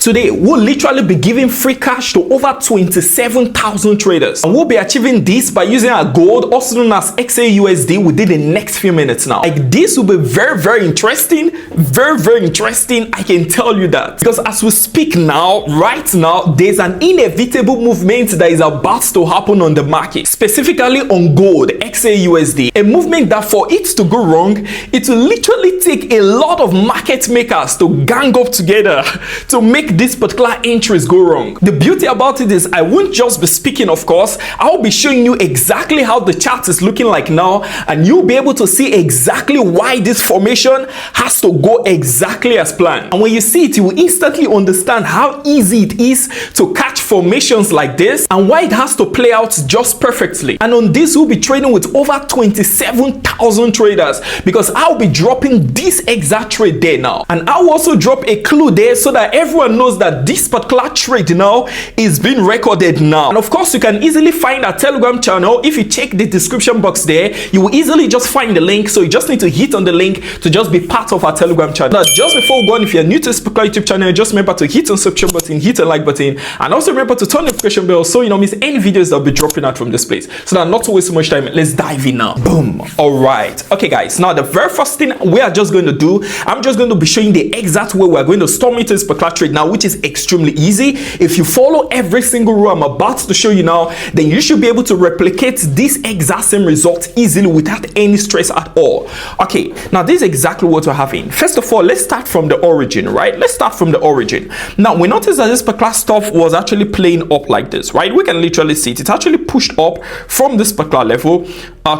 Today, we'll literally be giving free cash to over 27,000 traders. And we'll be achieving this by using our gold, also known as XAUSD, within the next few minutes now. Like, this will be very interesting. Very interesting, I can tell you that. Because as we speak now, right now, there's an inevitable movement that is about to happen on the market, specifically on gold, XAUSD. A movement that for it to go wrong, it will literally take a lot of market makers to gang up together to make this particular entries go wrong. The beauty about it is I won't just be speaking, of course. I'll be showing you exactly how the chart is looking like now, and you'll be able to see exactly why this formation has to go exactly as planned. And when you see it, you will instantly understand how easy it is to catch formations like this and why it has to play out just perfectly. And on this, we'll be trading with over 27,000 traders, because I'll be dropping this exact trade there now. And I'll also drop a clue there so that everyone knows that this particular trade now is being recorded now. And of course, you can easily find our Telegram channel. If you check the description box there, you will easily just find the link. So you just need to hit on the link to just be part of our Telegram channel. Now, just before we go on, if you're new to this particular YouTube channel, just remember to hit on subscription button, hit the like button, and also remember to turn the notification bell so you don't miss any videos that will be dropping out from this place. So now, not to waste so much time, let's dive in now. Boom. All right. Okay, guys. Now, the very first thing we are just going to do, I'm just going to be showing the exact way we're going to storm into this particular trade now, which is extremely easy. If you follow every single rule I'm about to show you now, then you should be able to replicate this exact same result easily without any stress at all. Okay, now this is exactly what we're having. First of all, let's start from the origin, right? Let's start from the origin. Now, we notice that this particular stuff was actually playing up like this, right? We can literally see it. It's actually pushed up from this particular level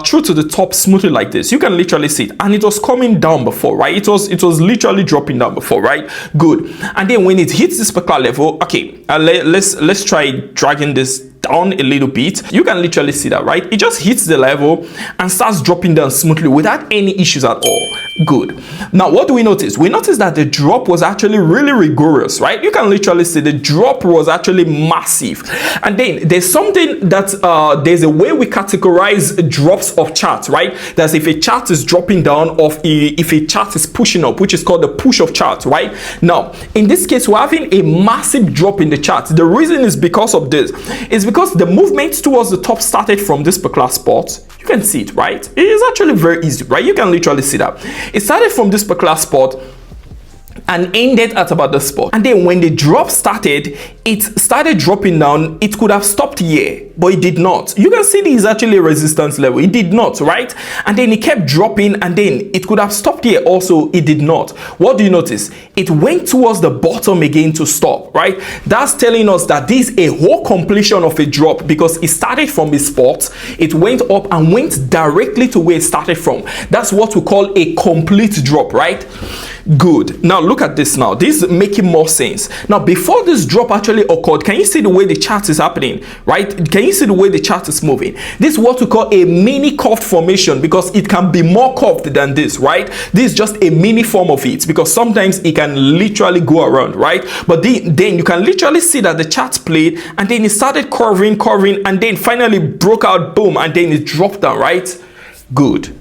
through to the top smoothly like this. You can literally see it, and it was coming down before, right? It was literally dropping down before, right? Good. And then when it hits this particular level, okay, let's try dragging this down a little bit. You can literally see that, right? It just hits the level and starts dropping down smoothly without any issues at all. Good. Now, what do we notice? We notice that the drop was actually really rigorous, right? You can literally see the drop was actually massive. And then there's something that there's a way we categorize drops of charts, right? That's if a chart is dropping down, or if a chart is pushing up, which is called the push of chart, right? Now, in this case, we're having a massive drop in the chart. The reason is because of this. It's because the movement towards the top started from this particular spot. You can see it, right? It is actually very easy, right? You can literally see that. It started from this particular spot and ended at about the spot. And then when the drop started, it started dropping down. It could have stopped here, but it did not. You can see this is actually a resistance level. It did not, right? And then it kept dropping, and then it could have stopped here also. It did not. What do you notice? It went towards the bottom again to stop, right? That's telling us that this is a whole completion of a drop, because it started from a spot, it went up and went directly to where it started from. That's what we call a complete drop, right? Good. Now look at this now. This is making more sense. Now, before this drop actually occurred, can you see the way the chart is happening, right? Can you see the way the chart is moving? This is what we call a mini curved formation, because it can be more curved than this, right? This is just a mini form of it, because sometimes it can literally go around, right? But then you can literally see that the chart played, and then it started curving, and then finally broke out, boom, and then it dropped down, right? Good.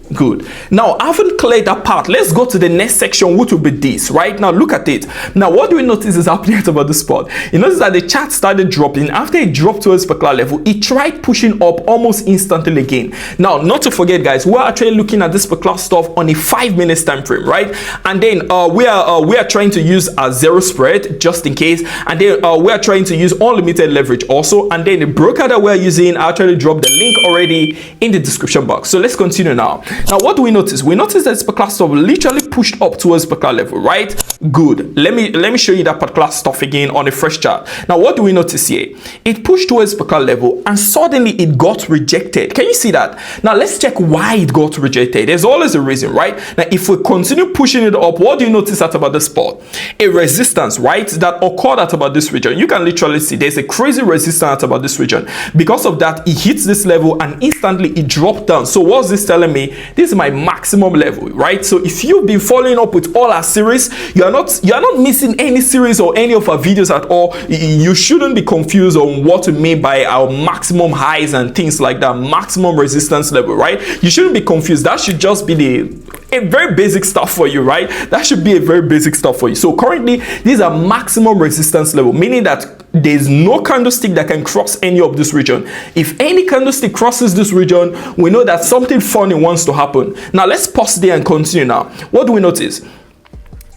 Now, having cleared that part, let's go to the next section, which will be this. Right now, look at it. Now, what do we notice is happening at about the spot? You notice that the chart started dropping. After it dropped to a particular level, it tried pushing up almost instantly again. Now, not to forget, guys, we're actually looking at this particular stuff on a 5-minute time frame, right? And then we are trying to use a zero spread just in case, and then we are trying to use unlimited leverage also. And then the broker that we're using, I actually dropped the link already in the description box. So let's continue now. Now, what do we notice? We notice that this particular stuff literally pushed up towards particular level, right? Good. Let me show you that particular stuff again on a fresh chart. Now, what do we notice here? It pushed towards particular level, and suddenly it got rejected. Can you see that? Now, let's check why it got rejected. There's always a reason, right? Now, if we continue pushing it up, what do you notice at about the spot? A resistance, right, that occurred at about this region. You can literally see there's a crazy resistance at about this region. Because of that, it hits this level and instantly it dropped down. So what's this telling me? This is my maximum level, right? So if you've been following up with all our series, you are not missing any series or any of our videos at all. You shouldn't be confused on what we mean by our maximum highs and things like that, maximum resistance level, right? You shouldn't be confused. That should just be the a very basic stuff for you, right? That should be a very basic stuff for you. So currently, these are maximum resistance level, meaning that there's no candlestick that can cross any of this region. If any candlestick crosses this region, we know that something funny wants to happen. Now let's pause there and continue now. What do we notice?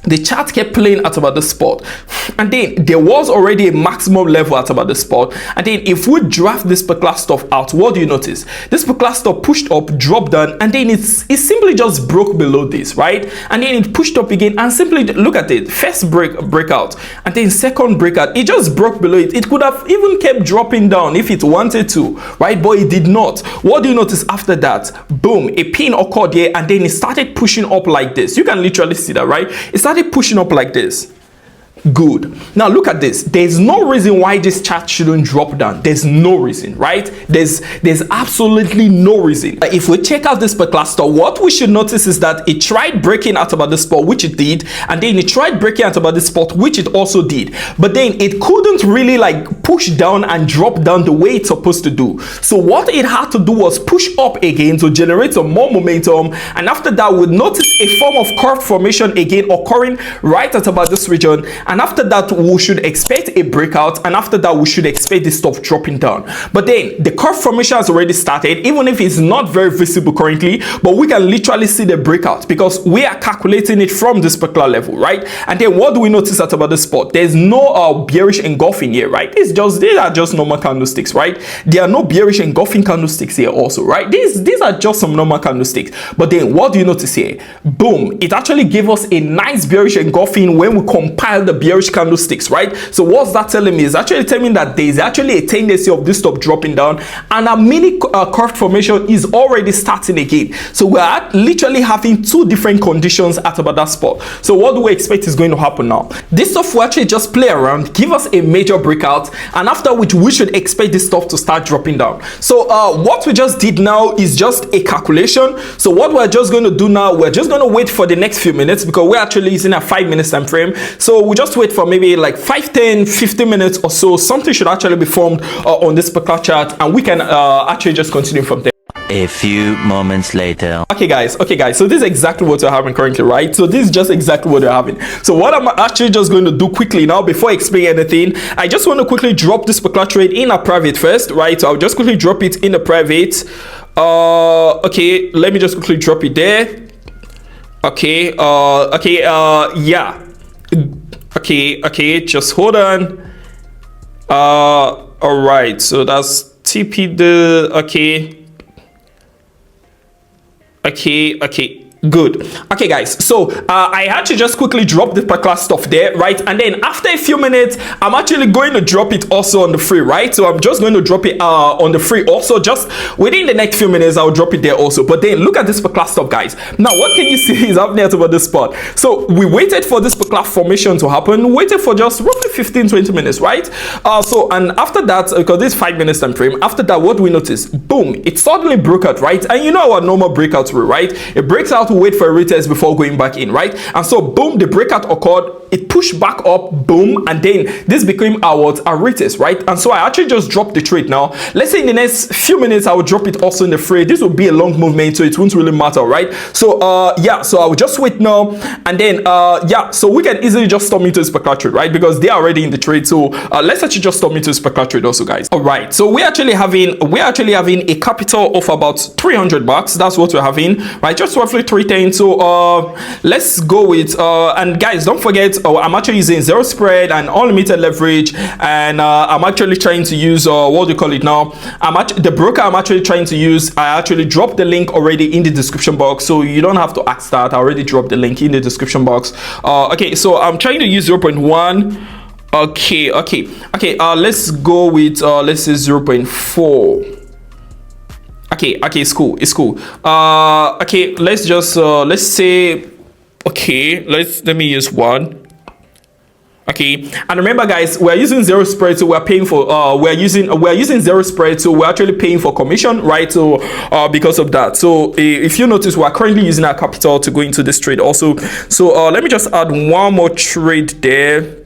The chart kept playing at about the spot, and then there was already a maximum level at about the spot. And then if we draft this particular stuff out, what do you notice? This particular stuff pushed up, dropped down, and then it simply just broke below this, right? And then it pushed up again, and simply look at it. First breakout, and then second breakout, it just broke below it. It could have even kept dropping down if it wanted to, right? But it did not. What do you notice after that? Boom, a pin occurred here, and then it started pushing up like this. You can literally see that, right? It started pushing up like this. Good. Now look at this. There's no reason why this chart shouldn't drop down. There's no reason, right? There's absolutely no reason. If we check out this particular stuff, what we should notice is that it tried breaking out about the spot, which it did, and then it tried breaking out about the spot, which it also did. But then it couldn't really like push down and drop down the way it's supposed to do. So what it had to do was push up again to generate some more momentum, and after that we'd notice a form of curve formation again occurring right at about this region. And after that, we should expect a breakout, and after that, we should expect this stuff dropping down. But then the curve formation has already started, even if it's not very visible currently, but we can literally see the breakout because we are calculating it from this particular level, right? And then what do we notice at about the spot? There's no bearish engulfing here, right? These are just normal candlesticks, right? There are no bearish engulfing candlesticks here also, right? These are just some normal candlesticks. But then what do you notice here? Boom, it actually gave us a nice bearish engulfing when we compile the bearish candlesticks, right? So what's that telling me? It's actually telling me that there's actually a tendency of this stuff dropping down, and a mini curve formation is already starting again. So we're literally having two different conditions at about that spot. So what do we expect is going to happen now? This stuff will actually just play around, give us a major breakout, and after which we should expect this stuff to start dropping down. So what we just did now is just a calculation. So what we're just going to do now, we're just going to wait for the next few minutes because we're actually using a 5-minute time frame. So we just wait for maybe like 5, 10, 15 minutes or so. Something should actually be formed on this particular chart, and we can actually just continue from there. A few moments later. Okay guys, so this is exactly what we're having currently, right? So this is just exactly what we're having. So what I'm actually just going to do quickly now before I explain anything, I just want to quickly drop this particular trade in a private first, right? So I'll just quickly drop it in a private. Okay, let me just quickly drop it there. Okay, yeah. Okay, just hold on. All right, so that's TP the okay, good. Okay guys, so I had to just quickly drop the particular stuff there, right? And then after a few minutes, I'm actually going to drop it also on the free, right? So I'm just going to drop it on the free also. Just within the next few minutes, I'll drop it there also. But then look at this particular stuff, guys. Now what can you see is happening at about this spot? So we waited for this particular formation to happen, waited for just roughly 15-20 minutes, right? So and after that, because this 5 minutes time frame, after that, what do we notice? Boom, it suddenly broke out, right? And you know our normal breakout rule, right? It breaks out, wait for a retest before going back in, right? And so boom, the breakout occurred, it pushed back up, boom, and then this became our retest, right? And so I actually just dropped the trade now. Let's say in the next few minutes I will drop it also in the free. This will be a long movement, so it won't really matter, right? So yeah, so I will just wait now, and then yeah, so we can easily just stop into this particular trade, right? Because they are already in the trade. So let's actually just stop into this particular trade also, guys. All right, so we're actually having a capital of about 300 bucks. That's what we're having, right? Just roughly 310. So let's go with and guys, don't forget, I'm actually using zero spread and unlimited leverage, and I'm actually trying to use what do you call it now? The broker I'm actually trying to use, I actually dropped the link already in the description box, so you don't have to ask that. I already dropped the link in the description box. Okay, so I'm trying to use 0.1. Okay, let's go with let's say 0.4. Okay, it's cool. Okay, let's just let's say, okay, let me use 1. Okay, and remember guys, we're using zero spread, so we're paying for we're using zero spread, so we're actually paying for commission, right? So because of that, so if you notice, we're currently using our capital to go into this trade also. So let me just add one more trade there.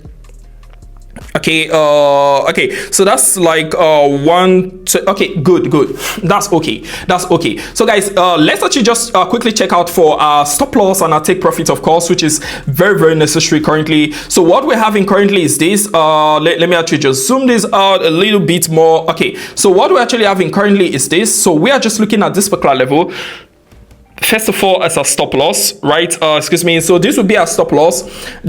Okay, okay, so that's like okay, good, that's okay. So guys, let's actually just quickly check out for our stop loss and our take profit, of course, which is very, very necessary currently. So what we're having currently is this. Let me actually just zoom this out a little bit more. Okay, so what we're actually having currently is this. So we are just looking at this particular level. First of all, as a stop loss, right? Excuse me. So this would be a stop loss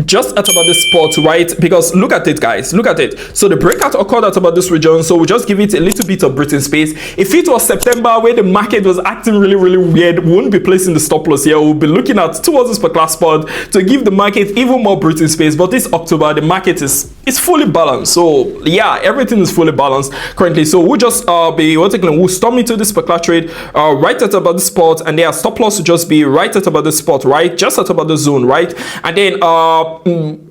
just at about this spot, right? Because look at it, guys. Look at it. So the breakout occurred at about this region. So we'll just give it a little bit of breathing space. If it was September where the market was acting really, really weird, we won't be placing the stop loss here. We'll be looking at towards this particular spot to give the market even more breathing space. But this October, the market is fully balanced. So yeah, everything is fully balanced currently. So we'll just we'll storm into this particular trade right at about the spot, and there stop loss to just be right at about the spot, right, just at about the zone, right? And then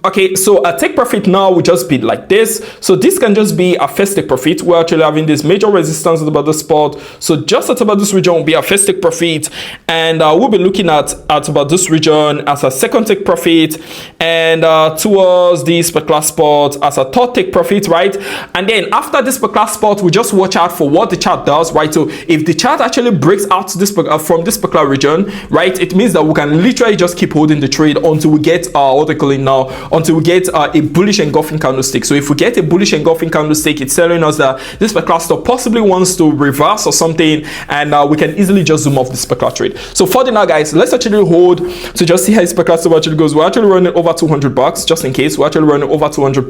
okay, so a take profit now will just be like this. So this can just be a first take profit. We're actually having this major resistance at about the spot, so just at about this region will be a first take profit, and we'll be looking at about this region as a second take profit, and towards this particular spot as a third take profit, right? And then after this particular spot, we just watch out for what the chart does, right? So if the chart actually breaks out this from this particular region, right, it means that we can literally just keep holding the trade until we get what they call it now, until we get a bullish engulfing candlestick. So if we get a bullish engulfing candlestick, it's telling us that this particular stock possibly wants to reverse or something, and we can easily just zoom off this particular trade. So for the now, guys, let's actually hold to just see how this particular stock actually goes. We're actually running over $200 just in case. We're actually running over $200,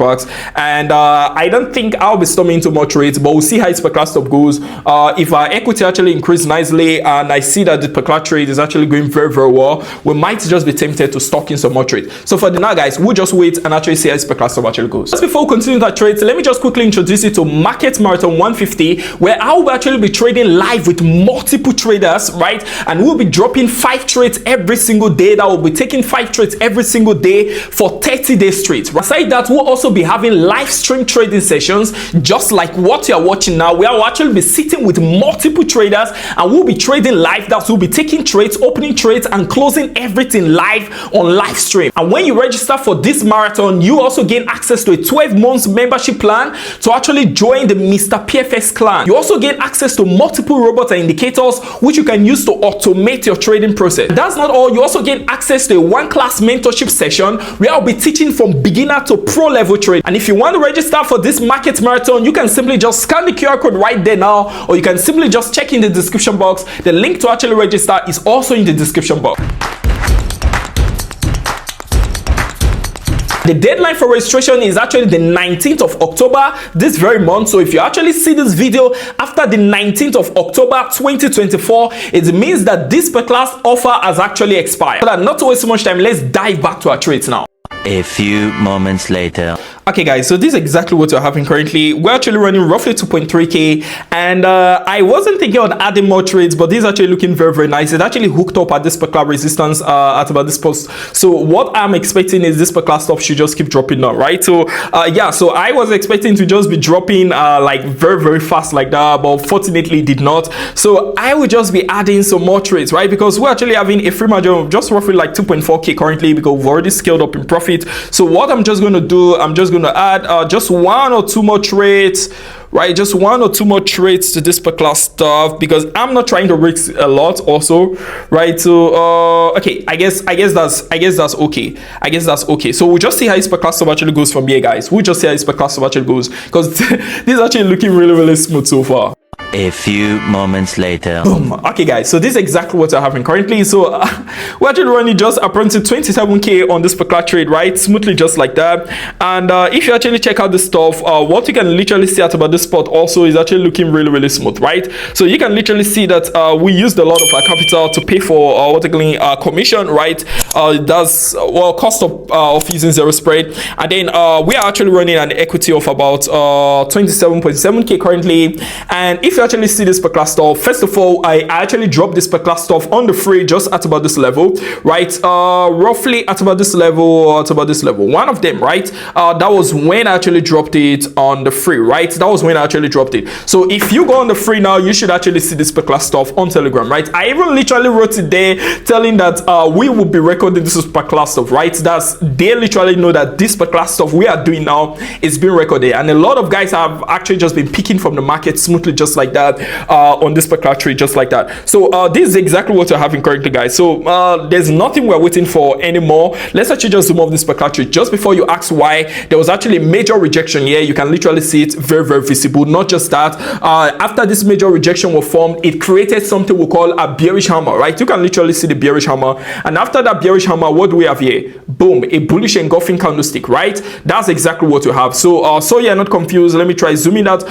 and I don't think I'll be storming into more trades, but we'll see how this particular stock goes. If our equity actually increased nicely and I see that the particular trade is actually going very, very well, we might just be tempted to stock in some more trade. So for the now, guys, we'll just wait and actually see how this particular stock actually goes. Just before we continue that trade, let me just quickly introduce you to Market Marathon 150, where I will actually be trading live with multiple traders, right? And we'll be dropping 5 trades every single day. That will be taking 5 trades every single day for 30 days straight. Aside that, we'll also be having live stream trading sessions just like what you are watching now, where we'll actually be sitting with multiple traders and we'll be trading live. That we'll be taking trades, opening trades, and closing everything live on live stream. And when you register for this marathon, you also gain access to a 12 months membership plan to actually join the Mr. PFX clan. You also gain access to multiple robots and indicators which you can use to automate your trading process. That's not all. You also gain access to a one-class mentorship session where I'll be teaching from beginner to pro level trade. And if you want to register for this market marathon, you can simply just scan the QR code right there now, or you can simply just check in the description box. The link to actually register is also in the description box. The deadline for registration is actually the 19th of October this very month. So if you actually see this video after the 19th of October 2024, it means that this particular offer has actually expired. So that not to waste so much time, let's dive back to our trades now. A few moments later. Okay, guys, so this is exactly what we're having currently. We're actually running roughly 2.3k, and I wasn't thinking of adding more trades, but this is actually looking very, very nice. It's actually hooked up at this particular resistance at about this post. So what I'm expecting is this particular stuff should just keep dropping now, right? So yeah, so I was expecting to just be dropping like very, very fast like that, but fortunately did not. So I will just be adding some more trades, right? Because we're actually having a free margin of just roughly like 2.4k currently, because we've already scaled up in profit. So what I'm just going to do, I'm just going to add just 1 or 2 more trades, right? Just 1 or 2 more trades to this particular stuff, because I'm not trying to risk a lot also, right? So okay, I guess that's okay. I guess that's okay. So we'll just see how this particular stuff actually goes from here, guys. We'll just see how this particular stuff actually goes, because this is actually looking really, really smooth so far. A few moments later. Boom. Okay, guys, so this is exactly what we're having currently. So we're actually running just approximately 27k on this particular trade, right? Smoothly, just like that. And if you actually check out the stuff, what you can literally see at about this spot also is actually looking really, really smooth, right? So you can literally see that we used a lot of our capital to pay for what we're calling commission, right? That's cost of using zero spread. And then we are actually running an equity of about 27.7k currently. And if you actually see this per class stuff, first of all, I actually dropped this per class stuff on the free just at about this level, right? Roughly at about this level, one of them, right? That was when I actually dropped it on the free, right? That was when I actually dropped it. So if you go on the free now, you should actually see this per class stuff on Telegram, right? I even literally wrote it there telling that we will be recording this per class stuff, right? They literally know that this per class stuff we are doing now is being recorded, and a lot of guys have actually just been picking from the market smoothly just like that on this per class trade, just like that. So this is exactly what you're having currently, guys. So there's nothing we're waiting for anymore. Let's actually just zoom off this per class trade. Just before you ask why, there was actually a major rejection here. You can literally see it very, very visible. Not just that, after this major rejection was formed, it created something we call a bearish hammer, right? You can literally see the bearish hammer, and after that bearish hammer, what do we have here? Boom, a bullish engulfing candlestick, right? That's exactly what you have. So so you're not confused, let me try zooming out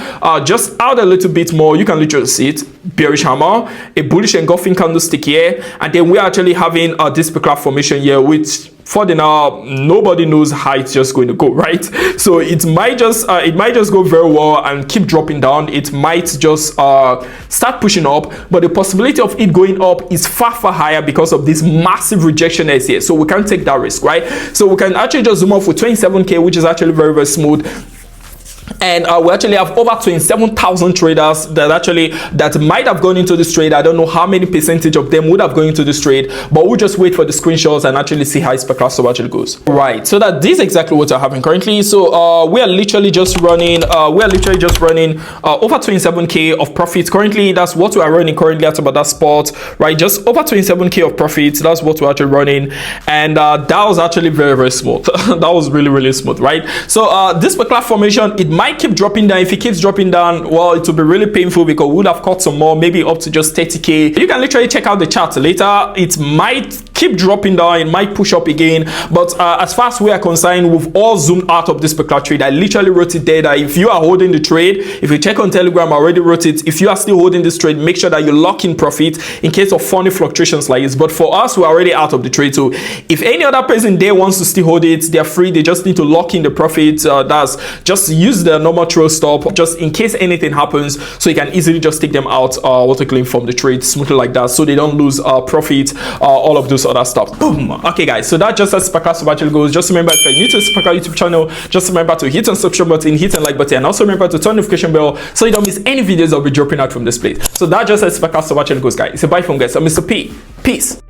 just out a little bit more. You can literally see it, bearish hammer, a bullish engulfing candlestick here, and then we're actually having this per class formation here, which for the now nobody knows how it's just going to go, right? So it might just go very well and keep dropping down. It might just start pushing up, but the possibility of it going up is far higher because of this massive rejection is here. So we can't take that risk, right? So we can actually just zoom off with 27k, which is actually very, very smooth. And we actually have over 27,000 traders that might have gone into this trade. I don't know how many percentage of them would have gone into this trade, but we'll just wait for the screenshots and actually see how its per class actually goes. Right, so that this is exactly what are happening currently. So we are literally just running over 27k of profits currently. That's what we are running currently at about that spot, right? Just over 27k of profits. That's what we're actually running, and that was actually very, very smooth. That was really, really smooth, right? So this per class formation, it might keep dropping down. If it keeps dropping down, well, it will be really painful because we would have caught some more, maybe up to just 30k. You can literally check out the chart later. It might keep dropping down, it might push up again, but as far as we are concerned, we've all zoomed out of this per class trade. I literally wrote it there that if you are holding the trade, if you check on Telegram, I already wrote it. If you are still holding this trade, make sure that you lock in profit in case of funny fluctuations like this. But for us, we're already out of the trade. So if any other person there wants to still hold it, they're free. They just need to lock in the profit. That's just use the normal trail stop just in case anything happens, so you can easily just take them out from the trade smoothly like that, so they don't lose profit, all of those other stuff. Boom. Okay, guys, so that just as per class actually goes. Just remember, if you're new to the Scalper YouTube channel, just remember to hit on subscribe button, hit on like button, and also remember to turn notification bell so you don't miss any videos I'll be dropping out from this place. So that just as per class actually goes, guys. It's a bye from guys. I'm Mr. P. Peace.